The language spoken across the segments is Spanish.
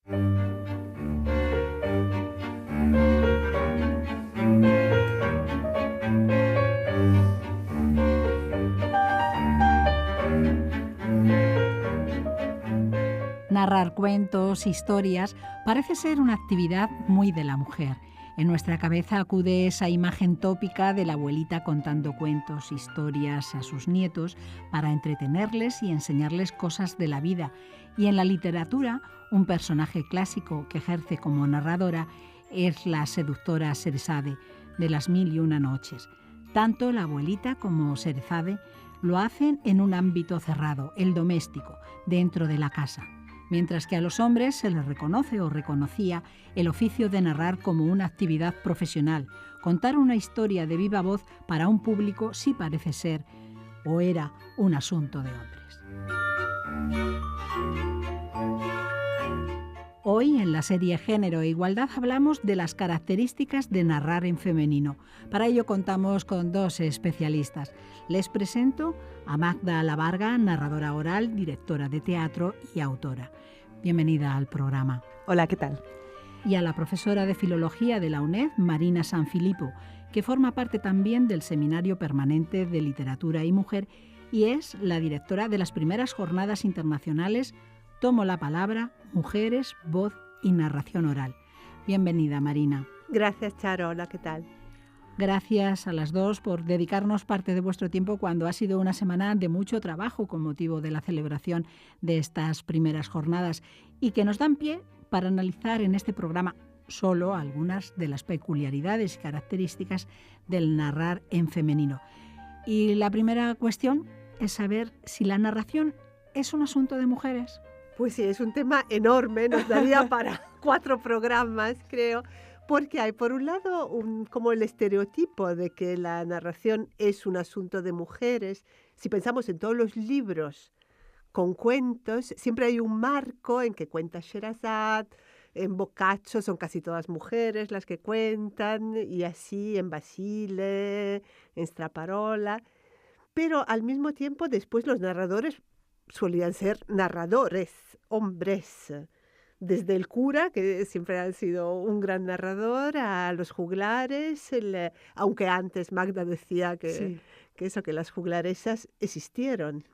Narrar cuentos, historias, parece ser una actividad muy de la mujer. En nuestra cabeza acude esa imagen tópica de la abuelita contando cuentos, historias a sus nietos para entretenerles y enseñarles cosas de la vida. Y en la literatura, un personaje clásico que ejerce como narradora es la seductora Sherazade, de Las Mil y Una Noches. Tanto la abuelita como Sherazade lo hacen en un ámbito cerrado, el doméstico, dentro de la casa. Mientras que a los hombres se les reconoce o reconocía el oficio de narrar como una actividad profesional. Contar una historia de viva voz para un público sí parece ser o era un asunto de hombres. Hoy en la serie Género e Igualdad hablamos de las características de narrar en femenino. Para ello contamos con dos especialistas. Les presento a Magda Lavarga, narradora oral, directora de teatro y autora. Bienvenida al programa. Hola, ¿qué tal? Y a la profesora de Filología de la UNED, Marina Sanfilippo, que forma parte también del Seminario Permanente de Literatura y Mujer y es la directora de las primeras jornadas internacionales Tomo la palabra, mujeres, voz y narración oral. Bienvenida, Marina. Gracias, Charo. Hola, ¿qué tal? Gracias a las dos por dedicarnos parte de vuestro tiempo cuando ha sido una semana de mucho trabajo con motivo de la celebración de estas primeras jornadas y que nos dan pie para analizar en este programa solo algunas de las peculiaridades y características del narrar en femenino. Y la primera cuestión es saber si la narración es un asunto de mujeres. Pues sí, es un tema enorme, nos daría para 4 programas, creo, porque hay por un lado como el estereotipo de que la narración es un asunto de mujeres. Si pensamos en todos los libros con cuentos, siempre hay un marco en que cuenta Sherazade, en Boccaccio son casi todas mujeres las que cuentan, y así en Basile, en Straparola, pero al mismo tiempo después los narradores solían ser narradores, hombres, desde el cura, que siempre ha sido un gran narrador, a los juglares, aunque antes Magda decía que las juglaresas existieron.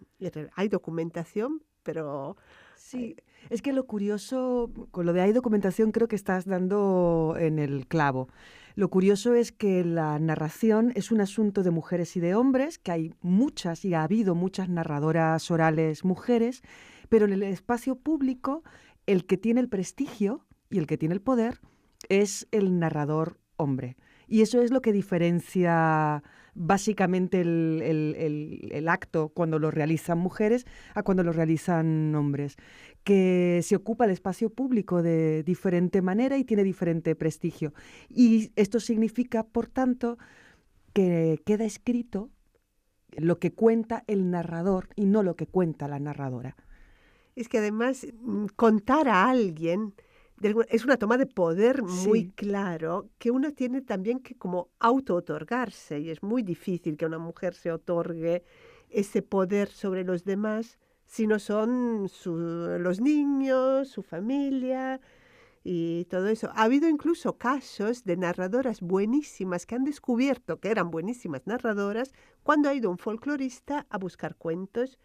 Hay documentación, pero... Sí, es que lo curioso, con lo de hay documentación, creo que estás dando en el clavo. Lo curioso es que la narración es un asunto de mujeres y de hombres, que hay muchas y ha habido muchas narradoras orales mujeres, pero en el espacio público el que tiene el prestigio y el que tiene el poder es el narrador hombre. Y eso es lo que diferencia básicamente el acto cuando lo realizan mujeres a cuando lo realizan hombres, que se ocupa el espacio público de diferente manera y tiene diferente prestigio. Y esto significa, por tanto, que queda escrito lo que cuenta el narrador y no lo que cuenta la narradora. Es que además contar a alguien es una toma de poder muy claro que uno tiene también que como auto-otorgarse, y es muy difícil que una mujer se otorgue ese poder sobre los demás si no son los niños, su familia y todo eso. Ha habido incluso casos de narradoras buenísimas que han descubierto que eran buenísimas narradoras cuando ha ido un folclorista a buscar cuentos.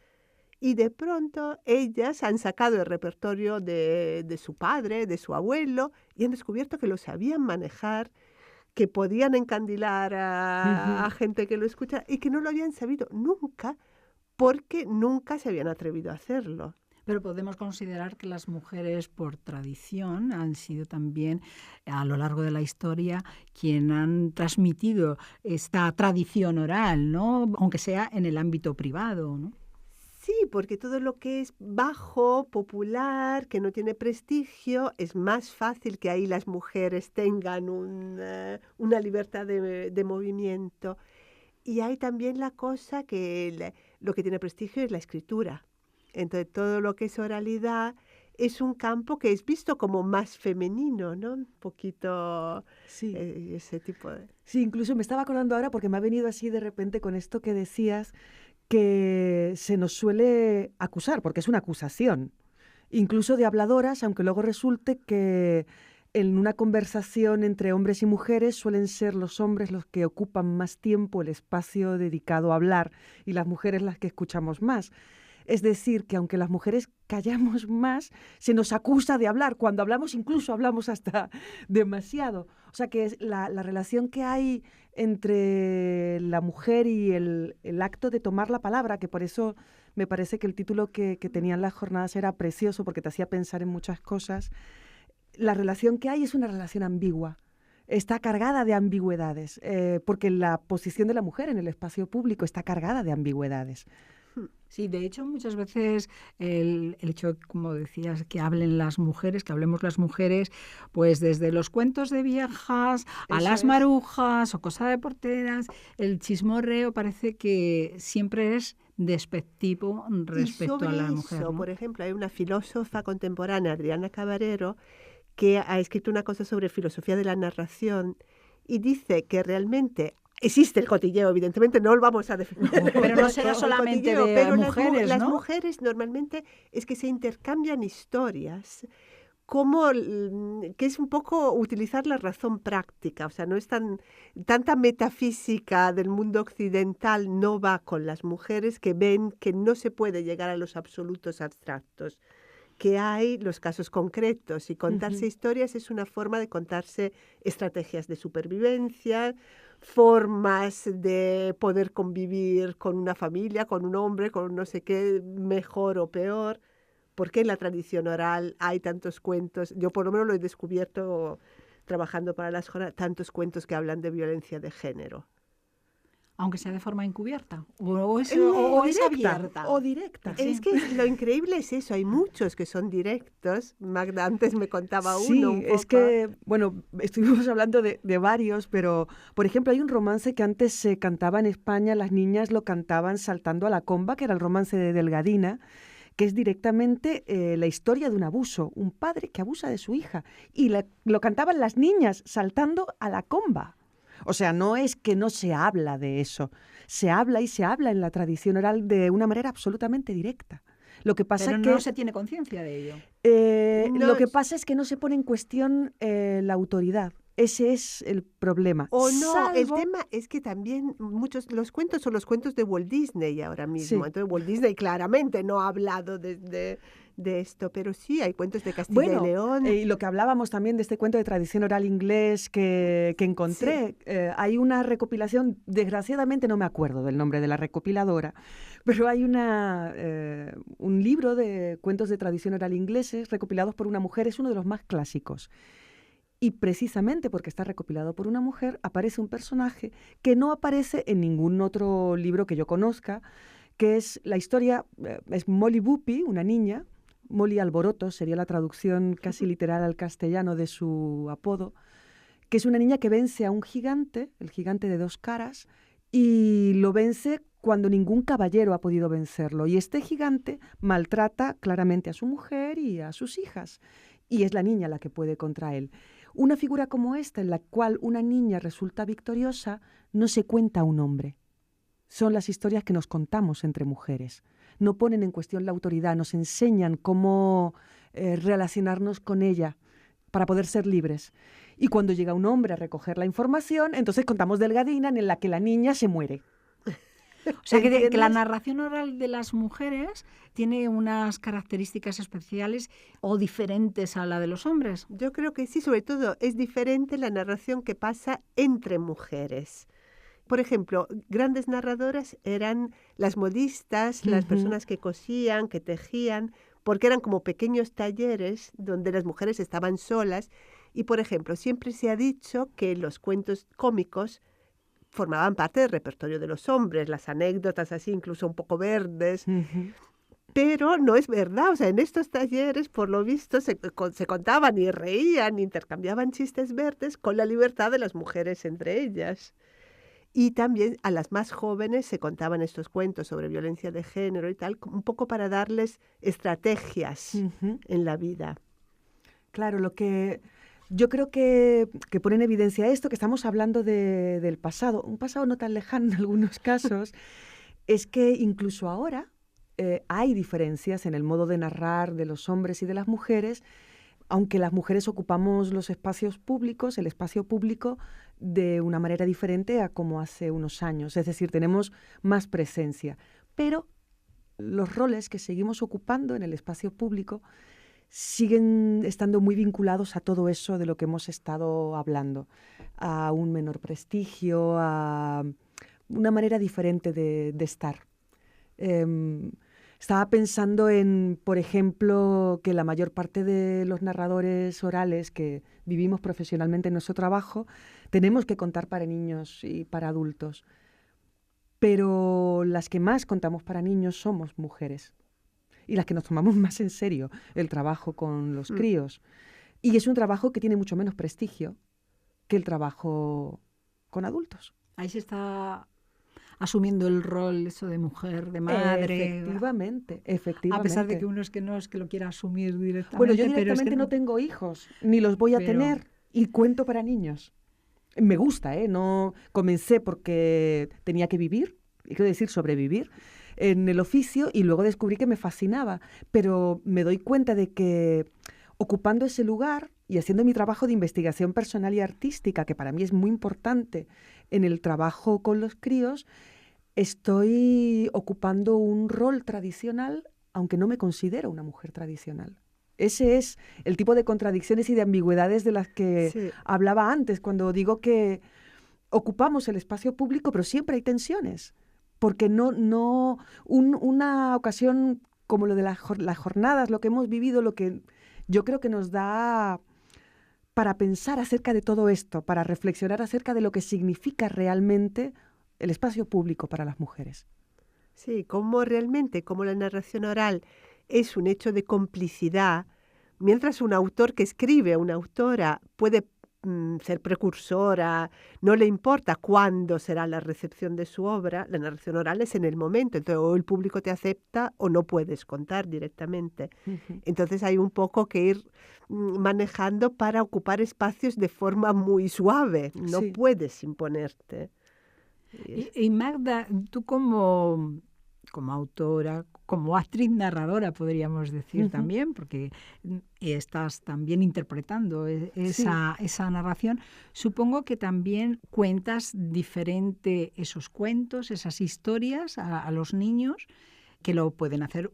Y de pronto ellas han sacado el repertorio de su padre, de su abuelo, y han descubierto que lo sabían manejar, que podían encandilar a gente que lo escucha y que no lo habían sabido nunca porque nunca se habían atrevido a hacerlo. Pero podemos considerar que las mujeres, por tradición, han sido también, a lo largo de la historia, quien han transmitido esta tradición oral, ¿no? Aunque sea en el ámbito privado, ¿no? Sí, porque todo lo que es bajo, popular, que no tiene prestigio, es más fácil que ahí las mujeres tengan una libertad de movimiento. Y hay también la cosa que lo que tiene prestigio es la escritura. Entonces, todo lo que es oralidad es un campo que es visto como más femenino, ¿no? Un poquito ese tipo de... Sí, incluso me estaba acordando ahora porque me ha venido así de repente con esto que decías, que se nos suele acusar, porque es una acusación, incluso de habladoras, aunque luego resulte que en una conversación entre hombres y mujeres suelen ser los hombres los que ocupan más tiempo el espacio dedicado a hablar y las mujeres las que escuchamos más. Es decir, que aunque las mujeres callamos más, se nos acusa de hablar. Cuando hablamos, incluso hablamos hasta demasiado. O sea, que es la relación que hay entre la mujer y el acto de tomar la palabra, que por eso me parece que el título que tenían las jornadas era precioso, porque te hacía pensar en muchas cosas. La relación que hay es una relación ambigua. Está cargada de ambigüedades, porque la posición de la mujer en el espacio público está cargada de ambigüedades. Sí, de hecho, muchas veces el hecho, como decías, que hablen las mujeres, que hablemos las mujeres, pues desde los cuentos de viejas a Eso las es. marujas o cosa de porteras, el chismorreo parece que siempre es despectivo respecto a la mujer, Eso, ¿no? por ejemplo, hay una filósofa contemporánea, Adriana Cabarero, que ha escrito una cosa sobre filosofía de la narración y dice que realmente existe el cotilleo, evidentemente, no lo vamos a definir. Pero no será solamente de pero mujeres, las ¿no? mujeres normalmente es que se intercambian historias, como que es un poco utilizar la razón práctica, o sea, no es tanta metafísica del mundo occidental no va con las mujeres que ven que no se puede llegar a los absolutos abstractos, que hay los casos concretos y contarse historias es una forma de contarse estrategias de supervivencia, formas de poder convivir con una familia, con un hombre, con no sé qué, mejor o peor. ¿Por qué en la tradición oral hay tantos cuentos? Yo por lo menos lo he descubierto trabajando para las jornadas, tantos cuentos que hablan de violencia de género. Aunque sea de forma encubierta o es abierta. O directa. Es que lo increíble es eso, hay muchos que son directos. Magda antes me contaba Sí, uno un poco. es que, bueno, estuvimos hablando de varios, pero, por ejemplo, hay un romance que antes se cantaba en España, las niñas lo cantaban saltando a la comba, que era el romance de Delgadina, que es directamente la historia de un abuso, un padre que abusa de su hija, y lo cantaban las niñas saltando a la comba. O sea, no es que no se habla de eso, se habla y se habla en la tradición oral de una manera absolutamente directa. Lo que pasa Pero que no se tiene conciencia de ello. lo que pasa es que no se pone en cuestión la autoridad. Ese es el problema. O no, el Salvo- tema es que también los cuentos son los cuentos de Walt Disney ahora mismo. Sí. Entonces Walt Disney claramente no ha hablado de esto, pero sí hay cuentos de Castilla Bueno, y León. y lo que hablábamos también de este cuento de tradición oral inglés que encontré, hay una recopilación, desgraciadamente no me acuerdo del nombre de la recopiladora, pero hay un libro de cuentos de tradición oral ingleses recopilados por una mujer, es uno de los más clásicos. Y precisamente porque está recopilado por una mujer, aparece un personaje que no aparece en ningún otro libro que yo conozca, que es la historia, es Molly Whuppie, una niña, Molly Alboroto sería la traducción casi literal al castellano de su apodo, que es una niña que vence a un gigante, el gigante de dos caras, y lo vence cuando ningún caballero ha podido vencerlo. Y este gigante maltrata claramente a su mujer y a sus hijas, y es la niña la que puede contra él. Una figura como esta, en la cual una niña resulta victoriosa, no se cuenta a un hombre. Son las historias que nos contamos entre mujeres. No ponen en cuestión la autoridad, nos enseñan cómo relacionarnos con ella para poder ser libres. Y cuando llega un hombre a recoger la información, entonces contamos Delgadina, en la que la niña se muere. O sea, que la narración oral de las mujeres tiene unas características especiales o diferentes a la de los hombres. Yo creo que sí, sobre todo es diferente la narración que pasa entre mujeres. Por ejemplo, grandes narradoras eran las modistas, las personas que cosían, que tejían, porque eran como pequeños talleres donde las mujeres estaban solas. Y, por ejemplo, siempre se ha dicho que los cuentos cómicos formaban parte del repertorio de los hombres, las anécdotas así, incluso un poco verdes. Pero no es verdad, o sea, en estos talleres, por lo visto, se contaban y reían, intercambiaban chistes verdes con la libertad de las mujeres entre ellas. Y también a las más jóvenes se contaban estos cuentos sobre violencia de género y tal, un poco para darles estrategias en la vida. Claro, lo que yo creo que pone en evidencia esto, que estamos hablando del pasado, un pasado no tan lejano en algunos casos, es que incluso ahora hay diferencias en el modo de narrar de los hombres y de las mujeres, aunque las mujeres ocupamos los espacios públicos, el espacio público, de una manera diferente a como hace unos años. Es decir, tenemos más presencia. Pero los roles que seguimos ocupando en el espacio público siguen estando muy vinculados a todo eso de lo que hemos estado hablando, a un menor prestigio, a una manera diferente de estar. Estaba pensando en, por ejemplo, que la mayor parte de los narradores orales que vivimos profesionalmente en nuestro trabajo tenemos que contar para niños y para adultos, pero las que más contamos para niños somos mujeres y las que nos tomamos más en serio el trabajo con los críos. Y es un trabajo que tiene mucho menos prestigio que el trabajo con adultos. Ahí se está asumiendo el rol eso de mujer, de madre. Efectivamente. A pesar de que uno es que no es que lo quiera asumir directamente. Bueno, yo directamente pero es que no tengo hijos, ni los voy a tener, y cuento para niños. Me gusta, ¿eh? No comencé porque tenía que vivir, quiero decir, sobrevivir en el oficio, y luego descubrí que me fascinaba. Pero me doy cuenta de que ocupando ese lugar y haciendo mi trabajo de investigación personal y artística, que para mí es muy importante en el trabajo con los críos, estoy ocupando un rol tradicional, aunque no me considero una mujer tradicional. Ese es el tipo de contradicciones y de ambigüedades de las que hablaba antes, cuando digo que ocupamos el espacio público, pero siempre hay tensiones, porque una ocasión como lo de las jornadas, lo que hemos vivido, lo que yo creo que nos da para pensar acerca de todo esto, para reflexionar acerca de lo que significa realmente el espacio público para las mujeres. Sí, como la narración oral es un hecho de complicidad, mientras un autor que escribe, una autora, puede ser precursora, no le importa cuándo será la recepción de su obra, la narración oral es en el momento, entonces o el público te acepta o no puedes contar directamente. Entonces hay un poco que ir manejando para ocupar espacios de forma muy suave, no puedes imponerte. Y Magda, tú como autora, como actriz narradora, podríamos decir también, porque estás también interpretando esa narración, supongo que también cuentas diferente esos cuentos, esas historias a los niños, que lo pueden hacer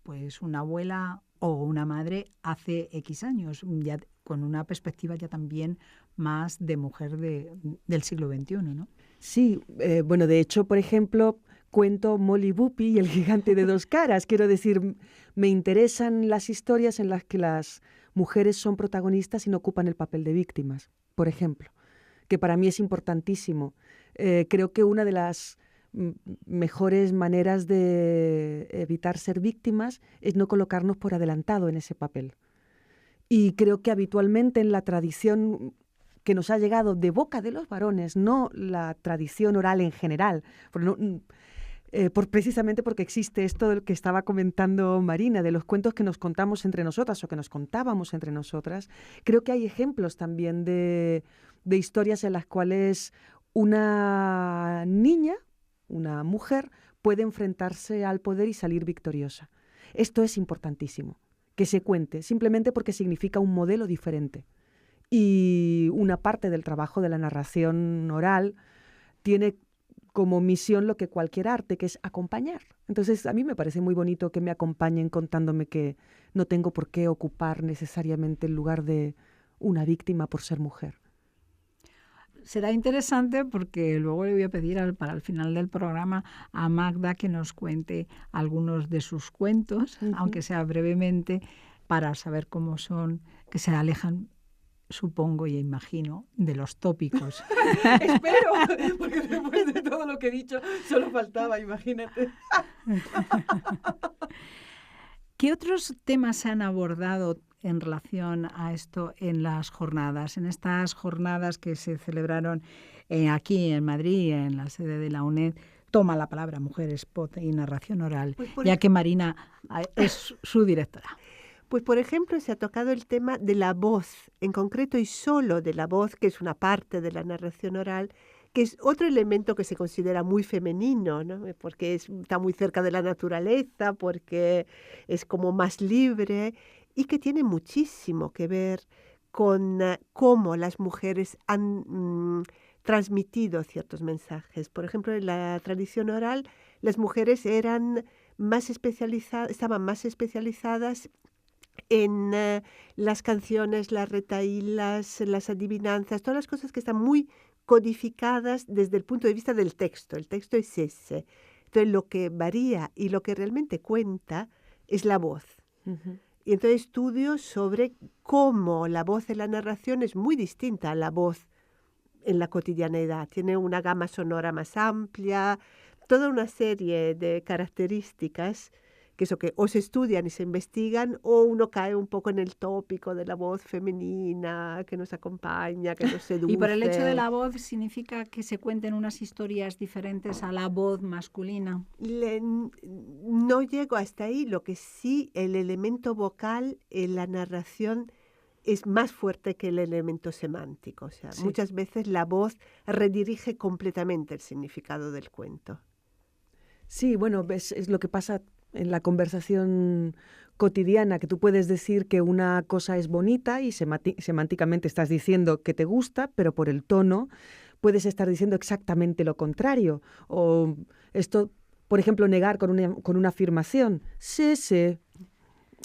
pues una abuela o una madre hace X años, ya con una perspectiva ya también más de mujer del siglo XXI, ¿no? Sí, bueno, de hecho, por ejemplo, cuento Molly Whoopie y el gigante de dos caras. Quiero decir, me interesan las historias en las que las mujeres son protagonistas y no ocupan el papel de víctimas, por ejemplo, que para mí es importantísimo. Creo que una de las mejores maneras de evitar ser víctimas es no colocarnos por adelantado en ese papel. Y creo que habitualmente en la tradición que nos ha llegado de boca de los varones, no la tradición oral en general, precisamente porque existe esto del que estaba comentando Marina, de los cuentos que nos contamos entre nosotras o que nos contábamos entre nosotras. Creo que hay ejemplos también de historias en las cuales una niña, una mujer, puede enfrentarse al poder y salir victoriosa. Esto es importantísimo, que se cuente, simplemente porque significa un modelo diferente. Y una parte del trabajo de la narración oral tiene como misión lo que cualquier arte, que es acompañar. Entonces, a mí me parece muy bonito que me acompañen contándome que no tengo por qué ocupar necesariamente el lugar de una víctima por ser mujer. Será interesante porque luego le voy a pedir para el final del programa a Magda que nos cuente algunos de sus cuentos, aunque sea brevemente, para saber cómo son, que se alejan, supongo y imagino, de los tópicos. Espero, porque después de todo lo que he dicho, solo faltaba, imagínate. ¿Qué otros temas se han abordado en relación a esto en las jornadas? En estas jornadas que se celebraron aquí en Madrid, en la sede de la UNED, toma la palabra Mujeres, Spot y Narración Oral, ya que Marina es su directora. Pues, por ejemplo, se ha tocado el tema de la voz, en concreto y solo de la voz, que es una parte de la narración oral, que es otro elemento que se considera muy femenino, ¿no? Porque está muy cerca de la naturaleza, porque es como más libre y que tiene muchísimo que ver con cómo las mujeres han transmitido ciertos mensajes. Por ejemplo, en la tradición oral, las mujeres eran más estaban más especializadas en las canciones, las retahílas, las adivinanzas, todas las cosas que están muy codificadas desde el punto de vista del texto. El texto es ese. Entonces, lo que varía y lo que realmente cuenta es la voz. Ujú. Y entonces estudio sobre cómo la voz en la narración es muy distinta a la voz en la cotidianeidad. Tiene una gama sonora más amplia, toda una serie de características que eso que o se estudian y se investigan o uno cae un poco en el tópico de la voz femenina que nos acompaña, que nos seduce. Y por el hecho de la voz significa que se cuenten unas historias diferentes a la voz masculina. No llego hasta ahí, lo que sí, el elemento vocal en la narración es más fuerte que el elemento semántico. O sea, Sí. muchas veces la voz redirige completamente el significado del cuento. Sí, bueno, es lo que pasa en la conversación cotidiana, que tú puedes decir que una cosa es bonita y semánticamente estás diciendo que te gusta, pero por el tono puedes estar diciendo exactamente lo contrario. O esto, por ejemplo, negar con una afirmación. Sí, sí.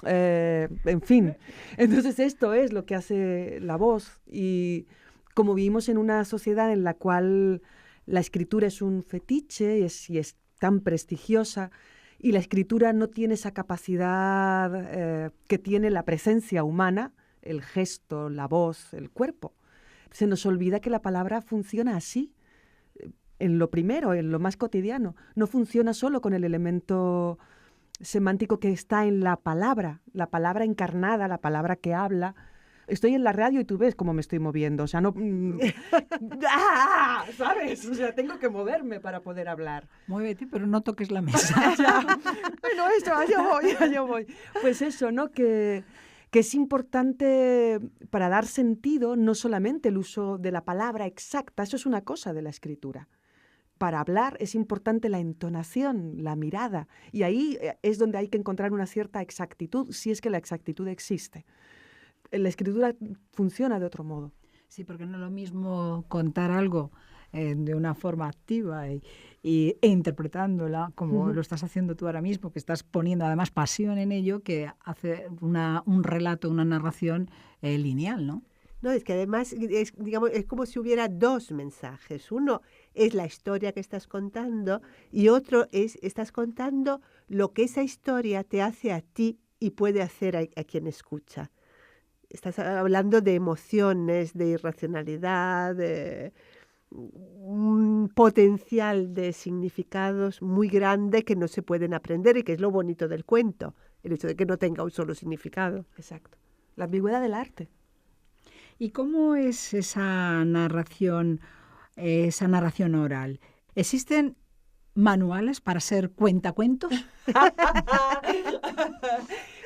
En fin. Entonces esto es lo que hace la voz. Y como vivimos en una sociedad en la cual la escritura es un fetiche y es tan prestigiosa, y la escritura no tiene esa capacidad que tiene la presencia humana, el gesto, la voz, el cuerpo. Se nos olvida que la palabra funciona así, en lo primero, en lo más cotidiano. No funciona solo con el elemento semántico que está en la palabra encarnada, la palabra que habla. Estoy en la radio y tú ves cómo me estoy moviendo, o sea, no... ¿Sabes? O sea, tengo que moverme para poder hablar. Muévete, pero no toques la mesa. Ya. Bueno, esto, allá voy. Pues eso, ¿no? Que es importante para dar sentido no solamente el uso de la palabra exacta, eso es una cosa de la escritura. Para hablar es importante la entonación, la mirada, y ahí es donde hay que encontrar una cierta exactitud, si es que la exactitud existe. La escritura funciona de otro modo. Sí, porque no es lo mismo contar algo de una forma activa e interpretándola, como lo estás haciendo tú ahora mismo, que estás poniendo además pasión en ello, que hacer un relato, una narración lineal, ¿no? No, es que además digamos, es como si hubiera dos mensajes. Uno es la historia que estás contando y otro es estás contando lo que esa historia te hace a ti y puede hacer a quien escucha. Estás hablando de emociones, de irracionalidad, de un potencial de significados muy grande que no se pueden aprender y que es lo bonito del cuento, el hecho de que no tenga un solo significado. Exacto. La ambigüedad del arte. ¿Y cómo es esa narración oral? ¿Existen manuales para ser cuentacuentos?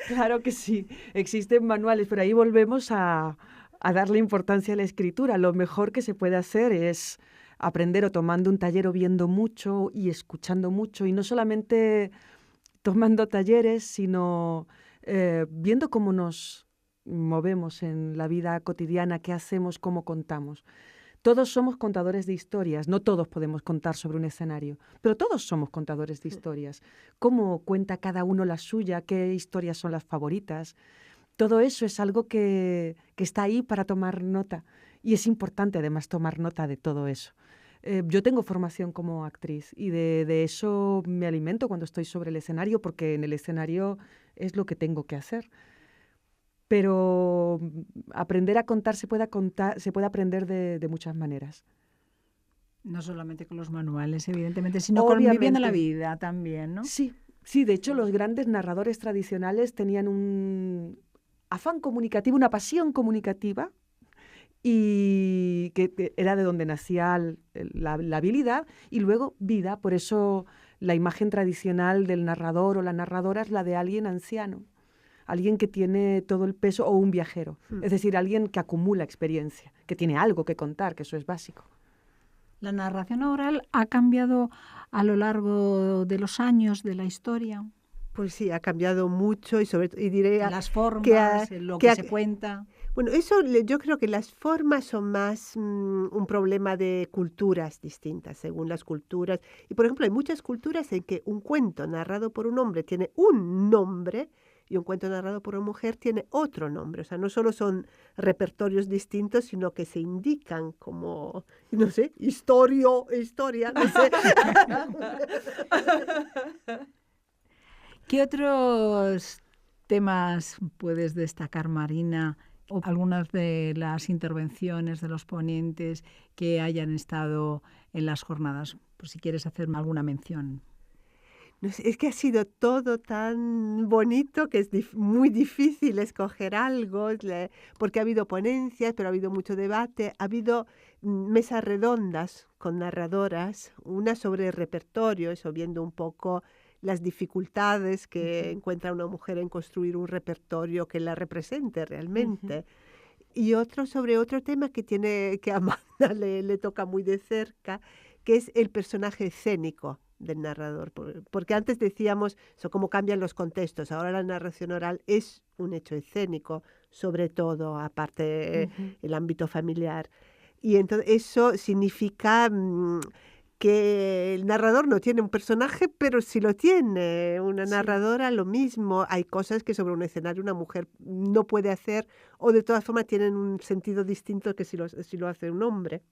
Claro que sí, existen manuales, pero ahí volvemos a darle importancia a la escritura. Lo mejor que se puede hacer es aprender o tomando un taller o viendo mucho y escuchando mucho, y no solamente tomando talleres, sino viendo cómo nos movemos en la vida cotidiana, qué hacemos, cómo contamos. Todos somos contadores de historias, no todos podemos contar sobre un escenario, pero todos somos contadores de historias. ¿Cómo cuenta cada uno la suya? ¿Qué historias son las favoritas? Todo eso es algo que está ahí para tomar nota, y es importante además tomar nota de todo eso. Yo tengo formación como actriz y de eso me alimento cuando estoy sobre el escenario, porque en el escenario es lo que tengo que hacer. Pero aprender a contar se puede aprender de muchas maneras. No solamente con los manuales, evidentemente, sino con viviendo la vida también, ¿no? Sí, sí, de hecho los grandes narradores tradicionales tenían un afán comunicativo, una pasión comunicativa, y que era de donde nacía la habilidad y luego vida. Por eso la imagen tradicional del narrador o la narradora es la de alguien anciano, alguien que tiene todo el peso, o un viajero, es decir, alguien que acumula experiencia, que tiene algo que contar, que eso es básico. ¿La narración oral ha cambiado a lo largo de los años de la historia? Pues sí, ha cambiado mucho y diré Las formas, lo que que ha- se cuenta. Bueno, yo creo que las formas son más un problema de culturas distintas, según las culturas. Y, por ejemplo, hay muchas culturas en que un cuento narrado por un hombre tiene un nombre y un cuento narrado por una mujer tiene otro nombre. O sea, no solo son repertorios distintos, sino que se indican como, no sé, historia, no sé. ¿Qué otros temas puedes destacar, Marina, o algunas de las intervenciones de los ponentes que hayan estado en las jornadas? Por si quieres hacerme alguna mención. No sé, es que ha sido todo tan bonito que es muy difícil escoger algo, porque ha habido ponencias, pero ha habido mucho debate, ha habido mesas redondas con narradoras, una sobre el repertorio, eso viendo un poco las dificultades que encuentra una mujer en construir un repertorio que la represente realmente. Y otro sobre otro tema que a Amanda le toca muy de cerca, que es el personaje escénico del narrador. Porque antes decíamos cómo cambian los contextos. Ahora la narración oral es un hecho escénico, sobre todo, aparte el ámbito familiar. Y entonces eso significa que el narrador no tiene un personaje, pero sí lo tiene. Una narradora, lo mismo. Hay cosas que sobre un escenario una mujer no puede hacer o de todas formas tienen un sentido distinto que si lo hace un hombre.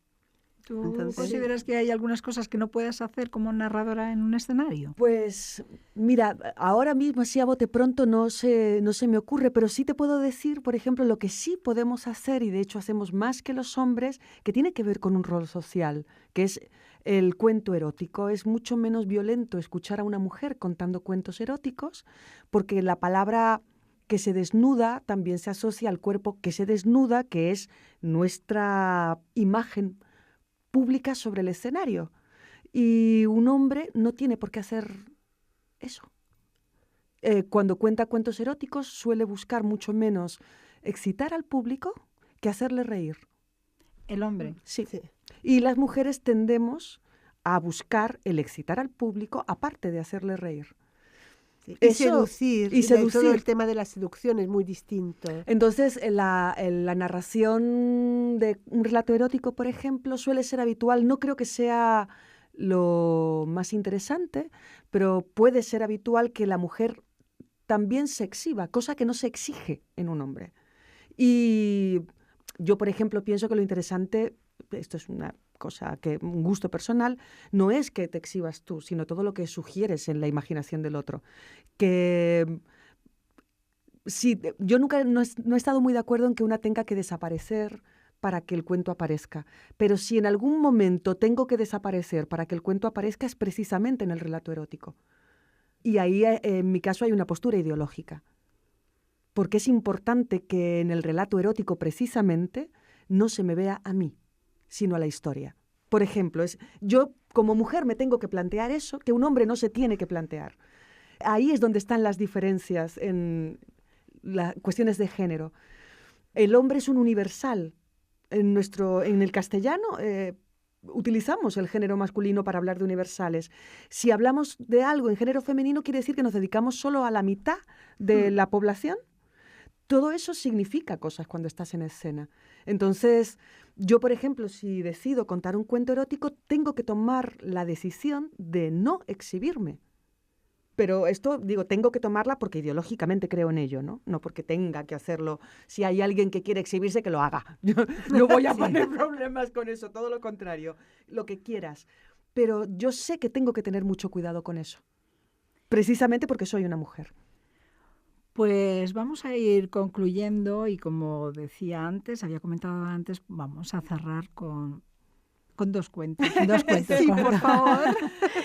¿Tú Entonces, consideras que hay algunas cosas que no puedas hacer como narradora en un escenario? Pues mira, ahora mismo así a bote pronto no se me ocurre, pero sí te puedo decir, por ejemplo, lo que sí podemos hacer, y de hecho hacemos más que los hombres, que tiene que ver con un rol social, que es el cuento erótico. Es mucho menos violento escuchar a una mujer contando cuentos eróticos, porque la palabra que se desnuda también se asocia al cuerpo que se desnuda, que es nuestra imagen pública sobre el escenario. Y un hombre no tiene por qué hacer eso. Cuando cuenta cuentos eróticos suele buscar mucho menos excitar al público que hacerle reír. El hombre. Sí. sí. Y las mujeres tendemos a buscar el excitar al público aparte de hacerle reír. Sí. Y Eso, seducir. y seducir. Todo el tema de la seducción es muy distinto. Entonces, la narración de un relato erótico, por ejemplo, suele ser habitual. No creo que sea lo más interesante, pero puede ser habitual que la mujer también se exhiba, cosa que no se exige en un hombre. Y yo, por ejemplo, pienso que lo interesante, esto es una cosa un gusto personal, no es que te exhibas tú, sino todo lo que sugieres en la imaginación del otro. Que sí, yo nunca no he estado muy de acuerdo en que una tenga que desaparecer para que el cuento aparezca. Pero si en algún momento tengo que desaparecer para que el cuento aparezca, es precisamente en el relato erótico. Y ahí, en mi caso, hay una postura ideológica. Porque es importante que en el relato erótico, precisamente, no se me vea a mí, sino a la historia. Por ejemplo, yo como mujer me tengo que plantear eso, que un hombre no se tiene que plantear. Ahí es donde están las diferencias en las cuestiones de género. El hombre es un universal. En el castellano utilizamos el género masculino para hablar de universales. Si hablamos de algo en género femenino, quiere decir que nos dedicamos solo a la mitad de la población. Todo eso significa cosas cuando estás en escena. Entonces, yo, por ejemplo, si decido contar un cuento erótico, tengo que tomar la decisión de no exhibirme. Pero esto, digo, tengo que tomarla porque ideológicamente creo en ello, ¿no? No porque tenga que hacerlo. Si hay alguien que quiere exhibirse, que lo haga. Yo no voy a poner problemas con eso, todo lo contrario. Lo que quieras. Pero yo sé que tengo que tener mucho cuidado con eso. Precisamente porque soy una mujer. Pues vamos a ir concluyendo y como había comentado antes, vamos a cerrar con dos cuentos. Sí, por favor.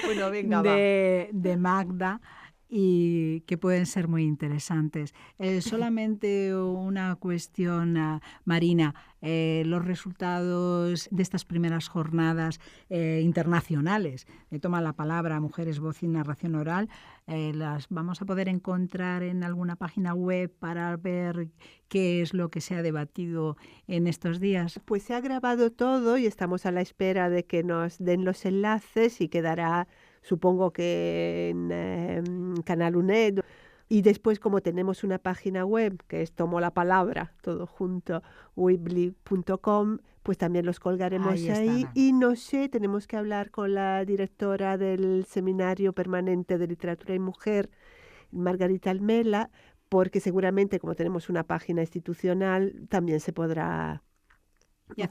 Bueno, venga, de Magda. y que pueden ser muy interesantes. Solamente una cuestión, Marina, los resultados de estas primeras jornadas internacionales de Toma la Palabra, Mujeres, Voz y Narración Oral, las vamos a poder encontrar en alguna página web para ver qué es lo que se ha debatido en estos días. Pues se ha grabado todo y estamos a la espera de que nos den los enlaces y quedará, supongo que en Canal UNED. Y después, como tenemos una página web que es Tomo la Palabra, todo junto, weebly.com, pues también los colgaremos ahí. Y no sé, tenemos que hablar con la directora del Seminario Permanente de Literatura y Mujer, Margarita Almela, porque seguramente, como tenemos una página institucional, también se podrá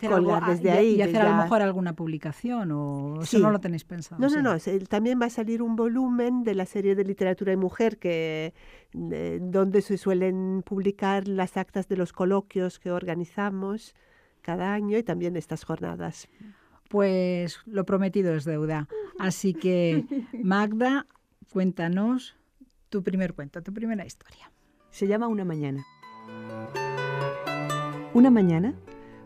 colgar desde ahí. Y hacer a lo mejor alguna publicación, o sí. Eso no lo tenéis pensado. No. También va a salir un volumen de la serie de Literatura y Mujer donde se suelen publicar las actas de los coloquios que organizamos cada año y también estas jornadas. Pues lo prometido es deuda. Así que, Magda, cuéntanos tu primer cuento, tu primera historia. Se llama Una mañana. Una mañana,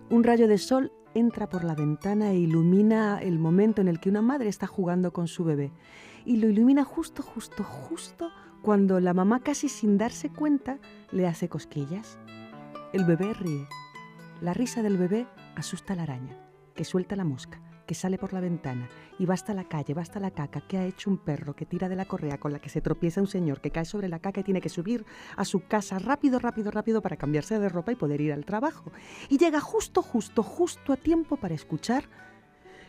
un rayo de sol entra por la ventana e ilumina el momento en el que una madre está jugando con su bebé. Y lo ilumina justo cuando la mamá, casi sin darse cuenta, le hace cosquillas. El bebé ríe. La risa del bebé asusta a la araña, que suelta la mosca, que sale por la ventana y va hasta la calle, va hasta la caca que ha hecho un perro, que tira de la correa con la que se tropieza un señor, que cae sobre la caca y tiene que subir a su casa rápido para cambiarse de ropa y poder ir al trabajo. Y llega justo a tiempo para escuchar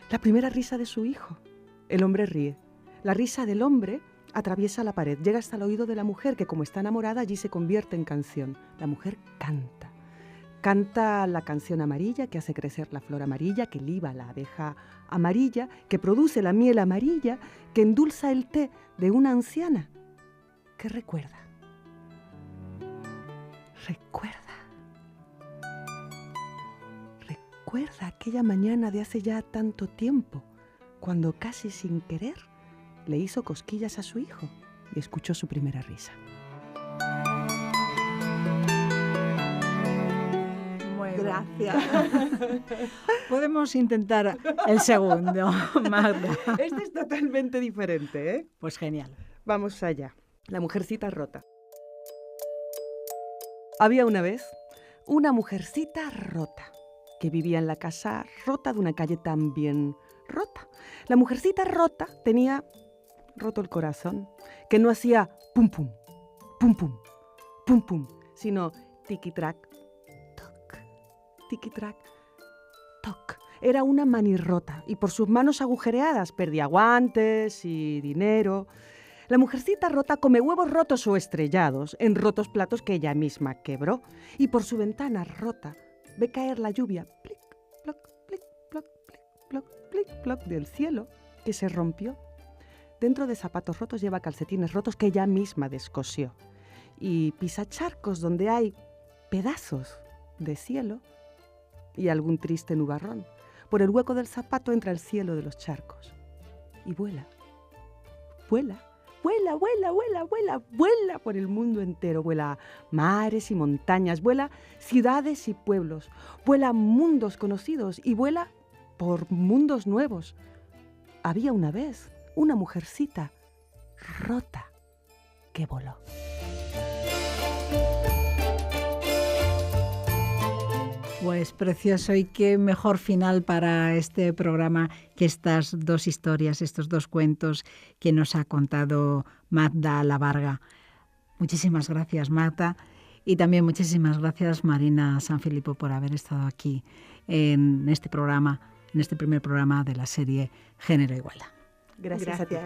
la primera risa de su hijo. El hombre ríe. La risa del hombre atraviesa la pared, llega hasta el oído de la mujer, que como está enamorada allí se convierte en canción. La mujer canta. Canta la canción amarilla que hace crecer la flor amarilla, que liba la abeja amarilla, que produce la miel amarilla, que endulza el té de una anciana. ¿Qué recuerda? Recuerda aquella mañana de hace ya tanto tiempo, cuando casi sin querer le hizo cosquillas a su hijo y escuchó su primera risa. Gracias. Podemos intentar el segundo, Magda. Este es totalmente diferente, ¿eh? Pues genial. Vamos allá. La mujercita rota. Había una vez una mujercita rota que vivía en la casa rota de una calle también rota. La mujercita rota tenía roto el corazón, que no hacía pum pum, pum pum, pum pum, sino tiqui-trac, tiqui-trac, toc. Era una manirrota y por sus manos agujereadas perdía guantes y dinero. La mujercita rota come huevos rotos o estrellados en rotos platos que ella misma quebró. Y por su ventana rota ve caer la lluvia, plic, ploc, plic, ploc, plic, ploc, plic, ploc, del cielo, que se rompió. Dentro de zapatos rotos lleva calcetines rotos que ella misma descosió. Y pisa charcos donde hay pedazos de cielo y algún triste nubarrón. Por el hueco del zapato entra el cielo de los charcos. Y vuela, vuela, vuela, vuela, vuela, vuela, vuela por el mundo entero. Vuela mares y montañas, vuela ciudades y pueblos, vuela mundos conocidos y vuela por mundos nuevos. Había una vez una mujercita rota que voló. Pues precioso, y qué mejor final para este programa que estas dos historias, estos dos cuentos que nos ha contado Magda Lavarga. Muchísimas gracias, Magda, y también muchísimas gracias, Marina Sanfilippo, por haber estado aquí en este programa, en este primer programa de la serie Género e Igualdad. Gracias. A ti.